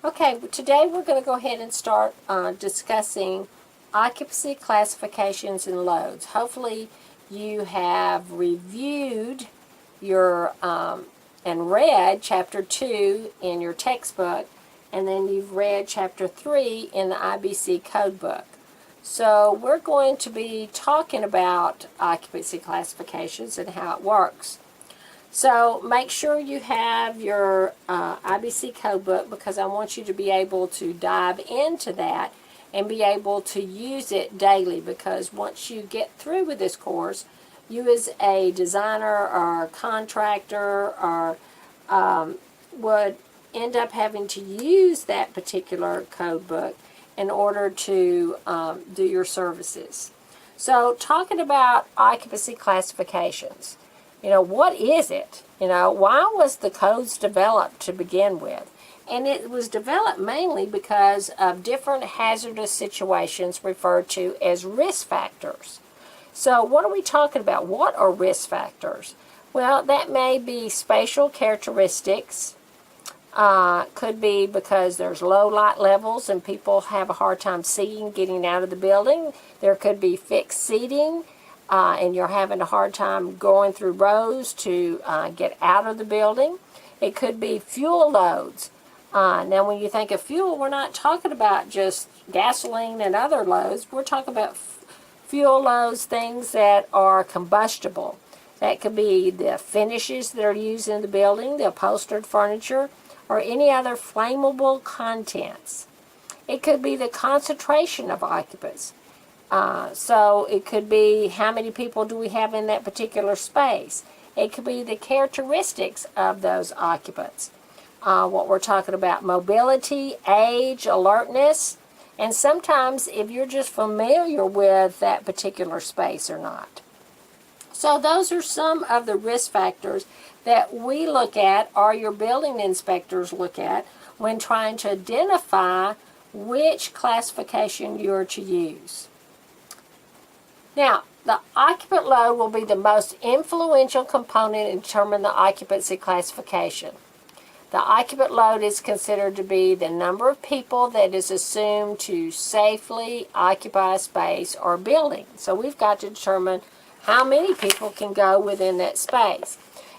Okay, today we're going to go ahead and start discussing occupancy classifications and loads. Hopefully you have reviewed your and read Chapter 2 in your textbook, and then you've read Chapter 3 in the IBC code book. So we're going to be talking about occupancy classifications and how it works. So make sure you have your IBC code book, because I want you to be able to dive into that and be able to use it daily, because once you get through with this course, you as a designer or contractor or would end up having to use that particular code book in order to do your services. So talking about occupancy classifications. What is it? Why was the codes developed to begin with? And it was developed mainly because of different hazardous situations referred to as risk factors. So what are we talking about? What are risk factors? Well, that may be spatial characteristics. Could be because there's low light levels and people have a hard time seeing getting out of the building. There could be fixed seating. And you're having a hard time going through rows to get out of the building. It could be fuel loads. Now, when you think of fuel, we're not talking about just gasoline and other loads. We're talking about fuel loads, things that are combustible. That could be the finishes that are used in the building, the upholstered furniture, or any other flammable contents. It could be the concentration of occupants. So it could be how many people do we have in that particular space. It could be the characteristics of those occupants. What we're talking about, mobility, age, alertness, and sometimes if you're just familiar with that particular space or not. So those are some of the risk factors that we look at, or your building inspectors look at, when trying to identify which classification you're to use. Now, the occupant load will be the most influential component in determining the occupancy classification. The occupant load is considered to be the number of people that is assumed to safely occupy a space or building. So we've got to determine how many people can go within that space.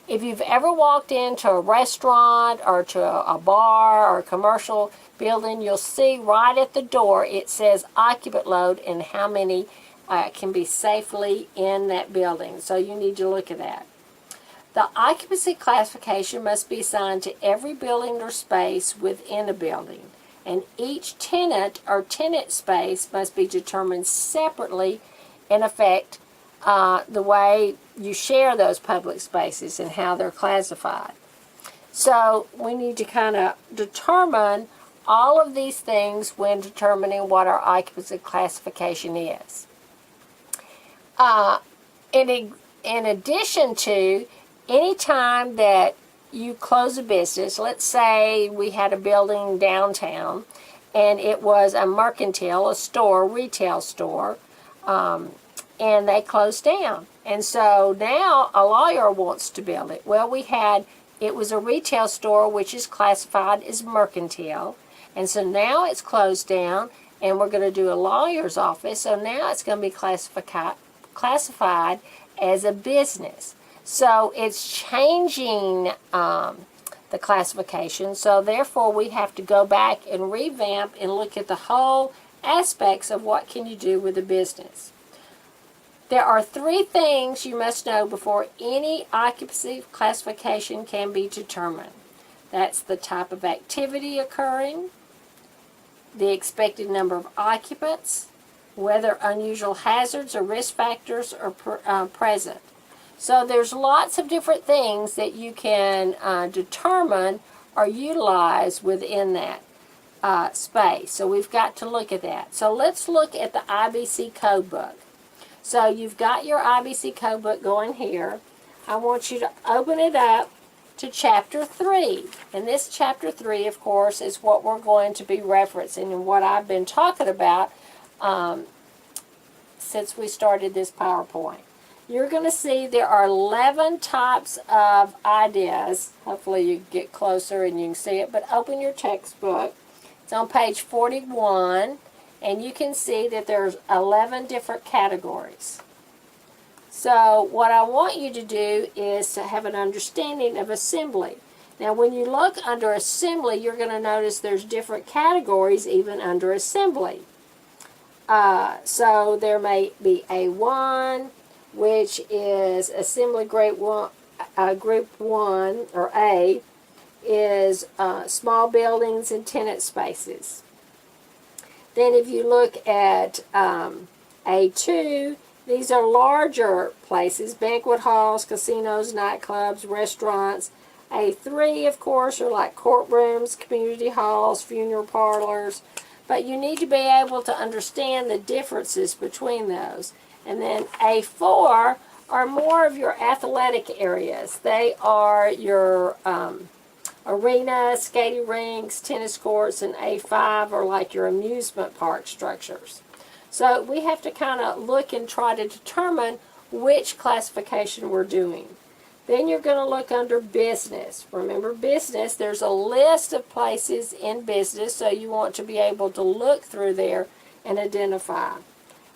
If you've ever walked into a restaurant or to a bar or a commercial building, you'll see right at the door it says occupant load and how many can be safely in that building. So you need to look at that. The occupancy classification must be assigned to every building or space within a building, and each tenant or tenant space must be determined separately, in effect, the way you share those public spaces and how they're classified. So we need to kind of determine all of these things when determining what our occupancy classification is. In addition to, any time that you close a business, let's say we had a building downtown and it was a mercantile, a store, retail store, and they closed down. And so now a lawyer wants to build it. Well, it was a retail store which is classified as mercantile, and so now it's closed down and we're going to do a lawyer's office, so now it's going to be classified as a business. So it's changing the classification. So therefore we have to go back and revamp and look at the whole aspects of what can you do with a business. There are 3 things you must know before any occupancy classification can be determined. That's the type of activity occurring, the expected number of occupants, whether unusual hazards or risk factors are present. So there's lots of different things that you can determine or utilize within that space. So we've got to look at that. So let's look at the IBC code book. So you've got your IBC code book going here. I want you to open it up to Chapter 3. And this Chapter 3, of course, is what we're going to be referencing and what I've been talking about since we started this PowerPoint. You're going to see there are 11 types of ideas. Hopefully you get closer and you can see it, but open your textbook. It's on page 41, and you can see that there's 11 different categories. So what I want you to do is to have an understanding of assembly. Now when you look under assembly, you're going to notice there's different categories even under assembly. So there may be A1, which is assembly group 1, or A, is small buildings and tenant spaces. Then if you look at A2, these are larger places, banquet halls, casinos, nightclubs, restaurants. A3, of course, are like courtrooms, community halls, funeral parlors. But you need to be able to understand the differences between those. And then A4 are more of your athletic areas. They are your arenas, skating rinks, tennis courts, and A5 are like your amusement park structures. So we have to kind of look and try to determine which classification we're doing. Then you're going to look under business. Remember business, there's a list of places in business, so you want to be able to look through there and identify.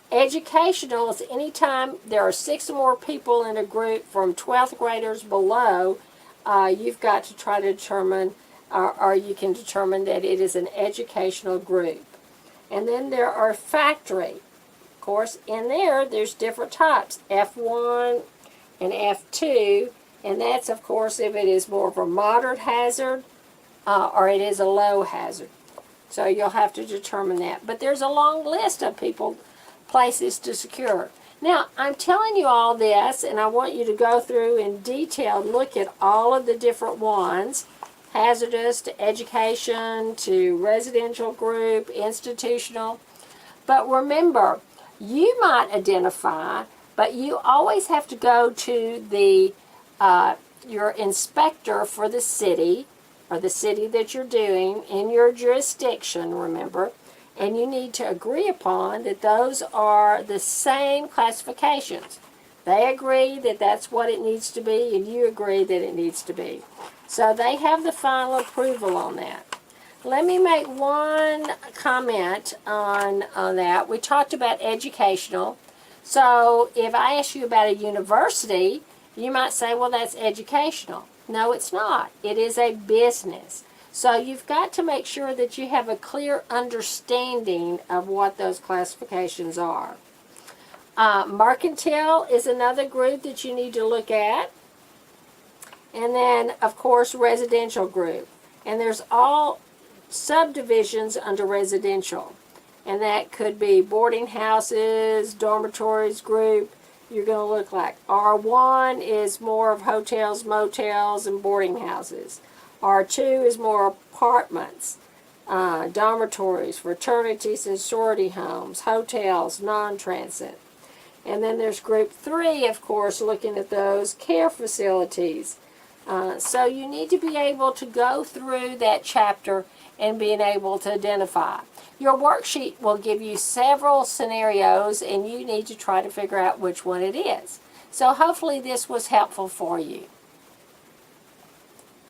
Educational is anytime there are 6 or more people in a group from 12th graders below, you've got to try to determine, or you can determine that it is an educational group. And then there are factory. Of course, in there's different types, F1 and F2, and that's, of course, if it is more of a moderate hazard or it is a low hazard. So you'll have to determine that. But there's a long list of places to secure. Now, I'm telling you all this, and I want you to go through in detail, look at all of the different ones, hazardous to education to residential group, institutional. But remember, you might identify, but you always have to go to the your inspector for the city, or the city that you're doing in your jurisdiction, remember, and you need to agree upon that those are the same classifications. They agree that that's what it needs to be, and you agree that it needs to be. So they have the final approval on that. Let me make one comment on that. We talked about educational. So if I ask you about a university, you might say, well, that's educational. No, it's not. It is a business. So you've got to make sure that you have a clear understanding of what those classifications are. Mercantile is another group that you need to look at. And then, of course, residential group. And there's all subdivisions under residential. And that could be boarding houses, dormitories group. You're going to look like R1 is more of hotels, motels, and boarding houses. R2 is more apartments, dormitories, fraternities and sorority homes, hotels, non-transit. And then there's group 3, of course, looking at those care facilities. So you need to be able to go through that chapter and being able to identify. Your worksheet will give you several scenarios, and you need to try to figure out which one it is. So hopefully this was helpful for you.